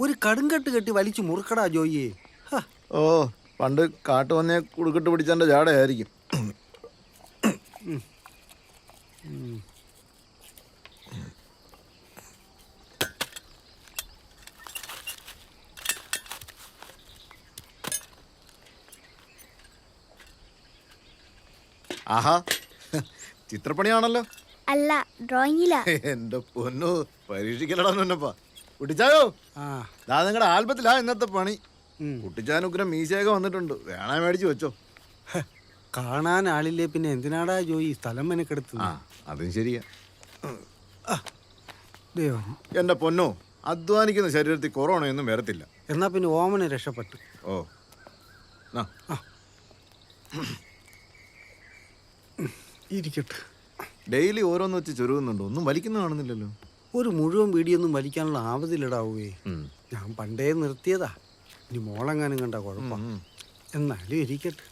ഒരു കടുങ്കട്ട് കെട്ടി വലിച്ചു മുറുക്കടാ ജോയിയെ. ഓ, പണ്ട് കാട്ടുവന്നേ കുടുക്കിട്ട് പിടിച്ചെന്റെ ജാടയായിരിക്കും. ആഹാ, ചിത്രപ്പണിയാണല്ലോ. അല്ല, ഡ്രോയിങ്ങിലാ. എന്റെ പൊന്നു, പരീക്ഷിക്കലടാ കുട്ടിച്ചായോ. ദാ നിങ്ങളുടെ ആൽബത്തിലാ ഇന്നത്തെ പണി. കുട്ടിച്ചാനുഗ്രം മീശയൊക്കെ വന്നിട്ടുണ്ട്, വേണേ മേടിച്ചു വെച്ചോ. കാണാൻ ആളില്ലേ പിന്നെ എന്തിനാടാ ജോയി സ്ഥലം മെനക്കെടുത്തു? അതും ശരിയാ. ദൈവം എന്റെ പൊന്നോ, അധ്വാനിക്കുന്ന ശരീരത്തിൽ കൊറോണയൊന്നും വരത്തില്ല. എന്നാ പിന്നെ ഓമനെ രക്ഷപ്പെട്ടു. ഓ, ഇരിക്കട്ടെ. ഡെയിലി ഓരോന്ന് വെച്ച് ചുരുങ്ങുന്നുണ്ടോ? ഒന്നും വലിക്കുന്ന കാണുന്നില്ലല്ലോ. ഒരു മുഴുവൻ വീടിയൊന്നും വലിക്കാനുള്ള ആവതിലിടാവേ. ഞാൻ പണ്ടേ നിർത്തിയതാ. ഇനി മോളെങ്ങാനും കണ്ട കുഴപ്പം. എന്നാലും ഇരിക്കട്ടെ.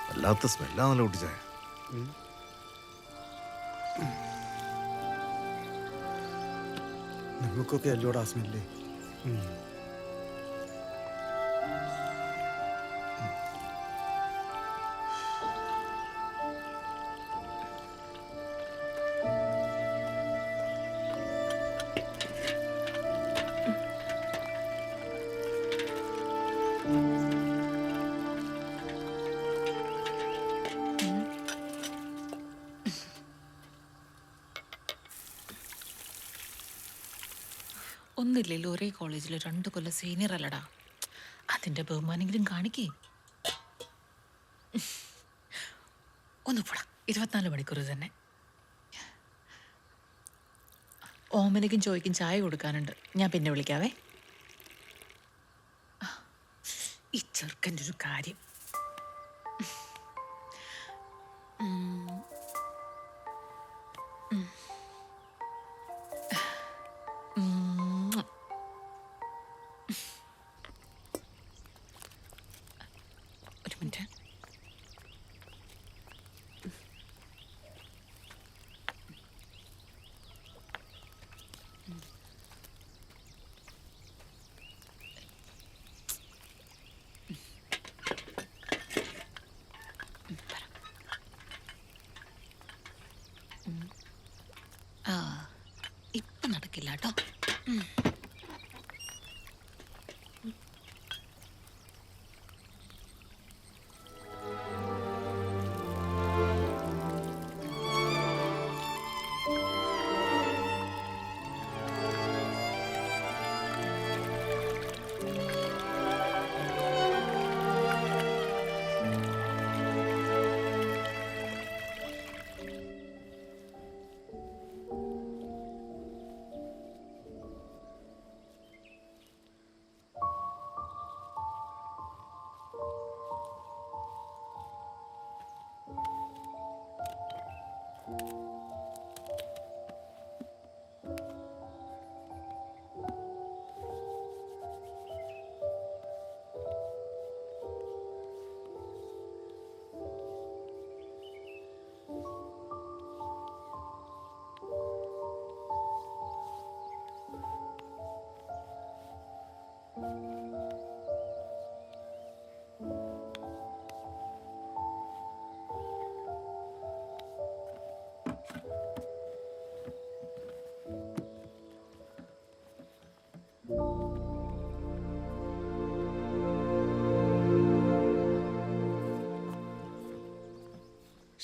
വല്ലാത്ത സ്മെല്ലാണല്ലോ കുട്ടിച്ചായ. നിങ്ങൾക്കൊക്കെ അല്ലോടാ സ്മെല്ലേ. ഒന്നില്ലല്ലോ ഒരേ കോളേജിൽ 2 കൊല്ലം സീനിയർ അല്ലടാ. അതിന്റെ ബഹുമാനെങ്കിലും കാണിക്കേ. ഒന്ന് പോടാ, 24 മണിക്കൂർ തന്നെ. ഓമനയ്ക്കും ചോയ്ക്കും ചായ കൊടുക്കാനുണ്ട്, ഞാൻ പിന്നെ വിളിക്കാവേ. ഈ ചെറുക്കൻ്റെ ഒരു കാര്യം. ഒരു മിനിറ്റ്. ഇപ്പം നടക്കില്ല കേട്ടോ.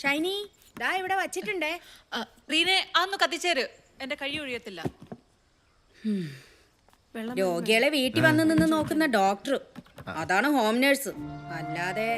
ഷൈനി, ദാ ഇവിടെ വച്ചിട്ടുണ്ടേ. റീനെ, അതൊന്ന് കത്തിച്ചേര്, എന്റെ കഴി ഒഴിയത്തില്ല. രോഗികളെ വീട്ടിൽ വന്ന് നിന്ന് നോക്കുന്ന ഡോക്ടർ, അതാണ് ഹോം നേഴ്സ്. അല്ലാതെ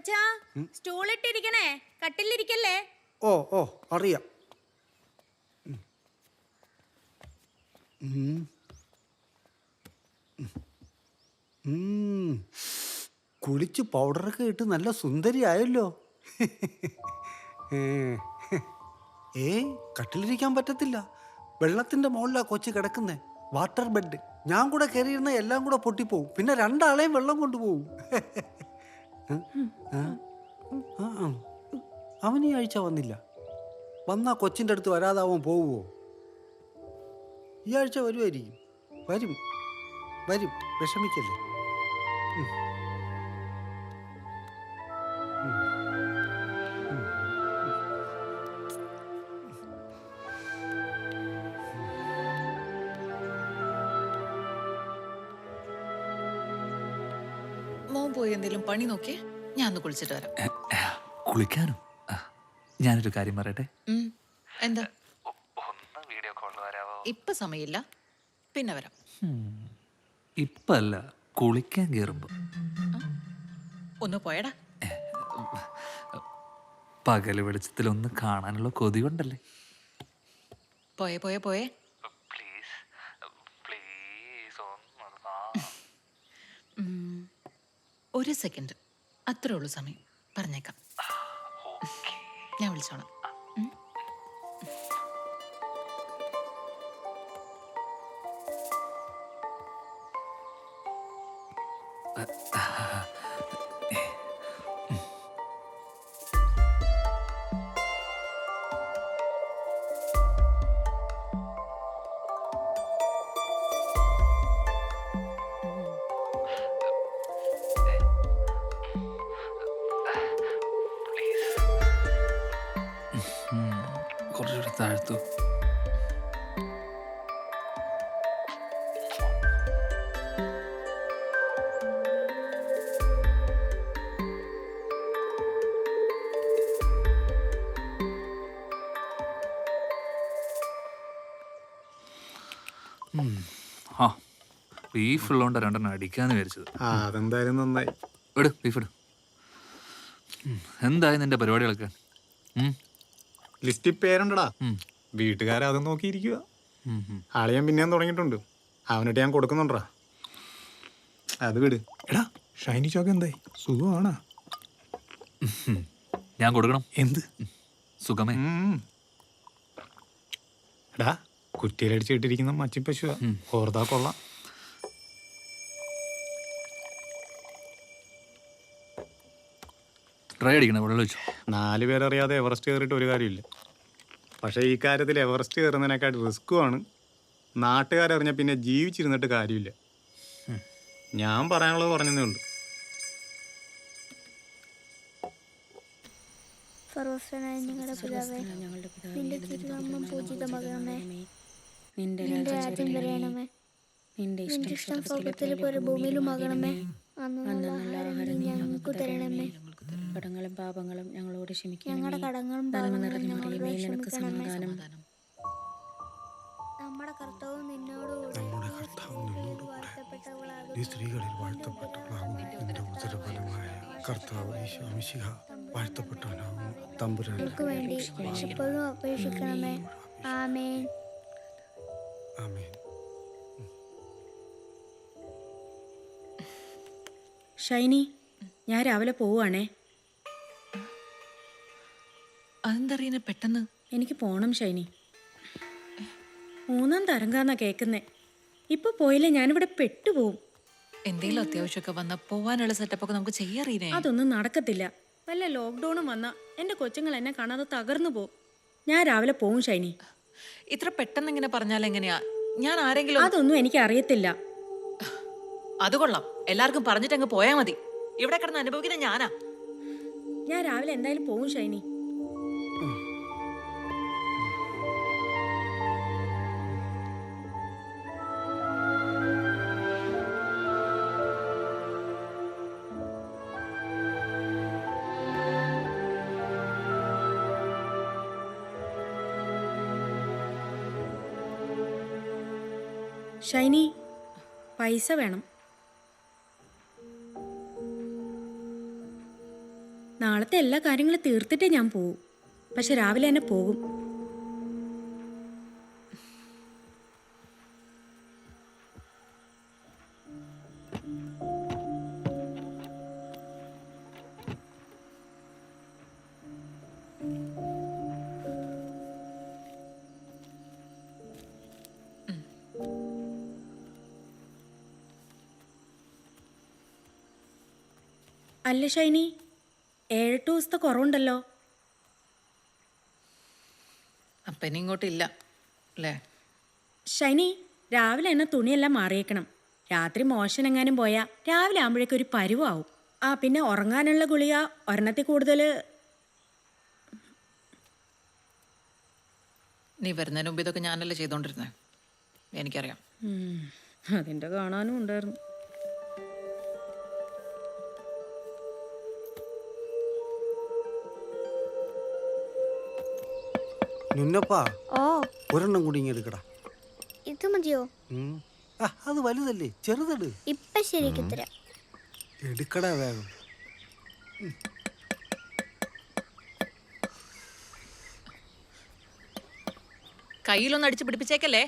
അപ്പച്ചാ സ്റ്റൂൾ ഇട്ടിരിക്കണേ, കട്ടിലിരിക്കല്ലേ. ഓ ഓ അറിയാം. കുളിച്ച് പൗഡറൊക്കെ ഇട്ട് നല്ല സുന്ദരിയായല്ലോ. കട്ടിലിരിക്കാൻ പറ്റത്തില്ല. വെള്ളത്തിന്റെ മുകളിലാ കൊച്ചു കിടക്കുന്നേ. Water bed. ഞാൻ കൂടെ കയറിയിരുന്ന എല്ലാം കൂടെ പൊട്ടിപ്പോവും. പിന്നെ രണ്ടാളെയും വെള്ളം കൊണ്ടുപോകും. അവൻ ഈ ആഴ്ച വന്നില്ല. വന്നാ കൊച്ചിൻ്റെ അടുത്ത് വരാതാവാൻ പോവുമോ? ഈ ആഴ്ച വരുമായിരിക്കും. വരും വരും, വിഷമിക്കല്ലേ. മോൻ പോയി എന്തെങ്കിലും പണി നോക്കിയേ, ഞാൻ ഒന്ന് കുളിച്ചിട്ട് വരാം. കുളിക്കാനോ? ഞാനൊരു കാര്യം പറയട്ടെ. എന്താ? ഒന്ന് വീഡിയോ കോളിൽ വരാവോ? ഇപ്പൊ സമയമില്ല, പിന്നെ വരാം. ഇപ്പല്ല, കുളിക്കാൻ കയറുമ്പോ. ഒന്ന് പോയടാ. പകല് വെളിച്ചത്തിൽ ഒന്ന് കാണാനുള്ള കൊതി കൊണ്ടല്ലേ. പോയേ പോയേ പോയേ. പ്ലീസ് പ്ലീസ് ഒരു സെക്കൻഡ്, അത്രേ ഉള്ളൂ സമയം. പറഞ്ഞേക്കാം, ഞാൻ വിളിച്ചോളാം. കുറച്ചുകൂടി താഴ്ത്തു. ആ, ബീഫ് ഉള്ളതുകൊണ്ട് രണ്ടെണ്ണം അടിക്കാന്ന് വിചാരിച്ചത്. അതെന്തായാലും നന്നായി. ഇട് ബീഫ് ഇട്. എന്തായി നിന്റെ പരിപാടികളൊക്കെ? ലിസ്റ്റിൽ പേരുണ്ടടാ. വീട്ടുകാരെ അതും നോക്കിയിരിക്കുക. ആളെ ഞാൻ പിന്നെയും തുടങ്ങിയിട്ടുണ്ട്. അവനിട്ട് ഞാൻ കൊടുക്കുന്നുണ്ടാ. അത് വിട്. എടാ ഷൈനി ചോക്ക് എന്തായി? സുഖമാണോ? ഞാൻ കൊടുക്കണം. എന്ത് സുഖമേ? എടാ കുറ്റിയിലടിച്ചിട്ടിരിക്കുന്ന മച്ചി പശുവാ. ഓർത്താ കൊള്ളാം. ഡ്രൈ അടിക്കണേ, വെള്ളം ഒഴിച്ചു. 4 പേരറിയാതെ എവറസ്റ്റ് കയറിയിട്ട് ഒരു കാര്യമില്ല. പക്ഷേ ഈ കാര്യത്തിൽ എവറസ്റ്റ് കയറുന്നതിനേക്കാൾ റിസ്ക്കുമാണ്. നാട്ടുകാരറിഞ്ഞ പിന്നെ ജീവിച്ചിരുന്നിട്ട് കാര്യമില്ല. ഞാൻ പറയാനുള്ളത് പറഞ്ഞതേ ഉള്ളൂ. സർവസ്വനായ നിങ്ങളുടെ പിതാവേ, നിന്റെ തിരുനാമം പൂജിതമാകണമേ. നിന്റെ രാജ്യം വരയണമേ. നിന്റെ ഇഷ്ടം സ്വർഗ്ഗത്തിൽ പോലെ ഭൂമിയിലുമാകണമേ. അന്നുള്ള ആഹാരം നീ ഞങ്ങൾക്ക് തരണമേ. കടങ്ങളും പാപങ്ങളും ഞങ്ങളോട് ക്ഷമിക്കണം. ഞങ്ങളുടെ കടങ്ങളും പാപങ്ങളും ഞങ്ങളോട് ക്ഷമിക്കണമേ. നമ്മുടെ കർത്താവ് നിന്നോടുകൂടെ നീ സ്ത്രീകളിൽ വാഴ്ത്തപ്പെട്ടവളാകുന്നു. നിന്റെ ഉദരഫലമായ കർത്താവ് ഈശോ മിശിഹ വാഴ്ത്തപ്പെട്ടവനാകുന്നു. തമ്പുരാൻ ഞങ്ങൾക്ക് വേണ്ടി എപ്പോഴും അപേക്ഷിക്കണമേ. ആമേൻ. ആമേൻ. ഷൈനി, ഞാൻ രാവിലെ പോവുകയാണേ. അതെന്തറിയുന്ന പെട്ടെന്ന്? എനിക്ക് പോണം ഷൈനി. 3ാം തരംഗാന്നാ കേൾക്കുന്നേ. ഇപ്പൊ പോയില്ലേ ഞാനിവിടെ പെട്ടുപോകും. എന്തെങ്കിലും അത്യാവശ്യമൊക്കെ വന്ന പോവാനുള്ള സെറ്റപ്പൊക്കെ നമുക്ക് ചെയ്യാറിയേ. അതൊന്നും നടക്കത്തില്ല. വല്ല ലോക്ക്ഡൌണും വന്ന എന്റെ കൊച്ചുങ്ങൾ എന്നെ കാണാതെ തകർന്നു പോകും. ഞാൻ രാവിലെ പോവും ഷൈനി. ഇത്ര പെട്ടെന്ന് ഇങ്ങനെ പറഞ്ഞാൽ എങ്ങനെയാ? ഞാൻ ആരെങ്കിലും അതൊന്നും എനിക്ക് അറിയത്തില്ല. അത് കൊള്ളാം, എല്ലാവർക്കും പറഞ്ഞിട്ട് അങ്ങ് പോയാ മതി. ഇവിടെ കിടന്ന് അനുഭവിക്കുന്ന ഞാനാ. ഞാൻ രാവിലെ എന്തായാലും പോവും ഷൈനി. ഷൈനി, പൈസ വേണം. ഇവിടുത്തെ എല്ലാ കാര്യങ്ങളും തീർത്തിട്ടേ ഞാൻ പോവും. പക്ഷെ രാവിലെ തന്നെ പോകും. അല്ല ഷൈനി, 7-8 ദിവസത്തെ കുറവുണ്ടല്ലോ. അപ്പൊ ഇനി ഇങ്ങോട്ടില്ല അല്ലേ? ഷൈനി, രാവിലെ തന്നെ തുണിയെല്ലാം മാറിയേക്കണം. രാത്രി മോഷൻ എങ്ങാനും പോയാൽ രാവിലെ ആകുമ്പോഴേക്കും ഒരു പരുവാവും. ആ പിന്നെ ഉറങ്ങാനുള്ള ഗുളിക ഒരെണ്ണത്തിൽ കൂടുതൽ. നീ വരുന്നതിന് മുമ്പ് ഇതൊക്കെ ഞാനല്ലേ ചെയ്തോണ്ടിരുന്നേ, എനിക്കറിയാം. അതിൻ്റെ കാണാനും ഉണ്ടായിരുന്നു. നുന്നപ്പാ, ഓ ഒരെണ്ണം കൂടി ഇങ്ങ് എടുക്കടാ. ഇത് മതിയോ? അത് വലുതല്ലേ, ചെറുതെട്. ഇപ്പൊ ശരിക്ക് തരാം. എടുക്കടാ വേഗം. കയ്യിലൊന്നും അടിച്ച് പിടിപ്പിച്ചേക്കല്ലേ,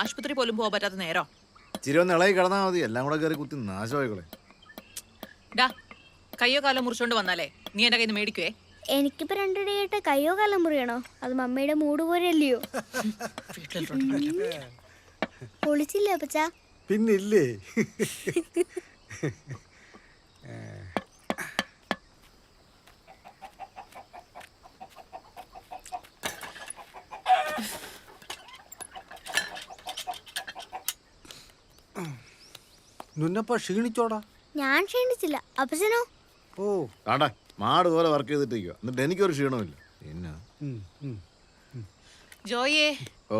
ആശുപത്രി പോലും പോകാൻ പറ്റാത്ത നേരം. ഇച്ചിരി ഒന്ന് ഇളകി കിടന്നാൽ മതി, എല്ലാം കൂടെ കയറി കുത്തി നാശമായിക്കളെ. ഡാ, കയ്യോ കാലോ മുറിച്ചോണ്ട് വന്നാലേ നീ എന്റെ കയ്യിൽ നിന്ന് മേടിക്കുവേ. എനിക്കിപ്പോ 2 ഡേയായിട്ട് കയ്യോ കാലം മുറിയണോ? അത് മമ്മിയുടെ മൂട് പോലെയല്ലയോ? പൊളിച്ചില്ലേ അപ്പച്ചാ? പിന്നില്ലേ. നുന്നപ്പ ക്ഷീണിച്ചോടാ? ഞാൻ ക്ഷീണിച്ചില്ല. അപ്പച്ചനോ? ഓ കാട്ടെ, മാട് പോലെ വർക്ക് ചെയ്തിട്ടിരിക്കുക, എന്നിട്ട് എനിക്കൊരു ക്ഷീണമില്ല. പിന്നെ ജോയേ,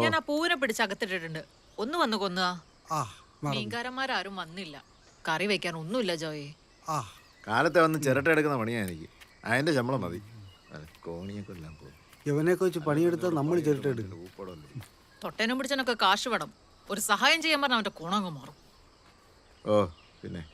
ഞാൻ ആ പൂവിനെ പിടിച്ച് അകത്തിട്ടിട്ടുണ്ട്. ഒന്ന് വന്ന് കൊന്നുക. ആ മീൻകാരന്മാരും വന്നില്ല, കറി വെക്കാൻ ഒന്നുമില്ല ജോയേ. ആ കാലത്തെ വന്ന് ചിരട്ട എടുക്കുന്ന പണിയാ എനിക്ക്. അതിന്റെ ശമ്പളം മതി. കോണിയൊക്കെ എല്ലാം പോകും. യവനെയൊക്കെ വെച്ച് പണിയെടുത്താൽ നമ്മൾ ചിരട്ടെടുക്കും. തൊട്ടേനും പിടിച്ചനൊക്കെ കാശ് വേണം. ഒരു സഹായം ചെയ്യാൻ പറഞ്ഞാൽ അവന്റെ ഗുണങ്ങ് മാറും. ഓ പിന്നെ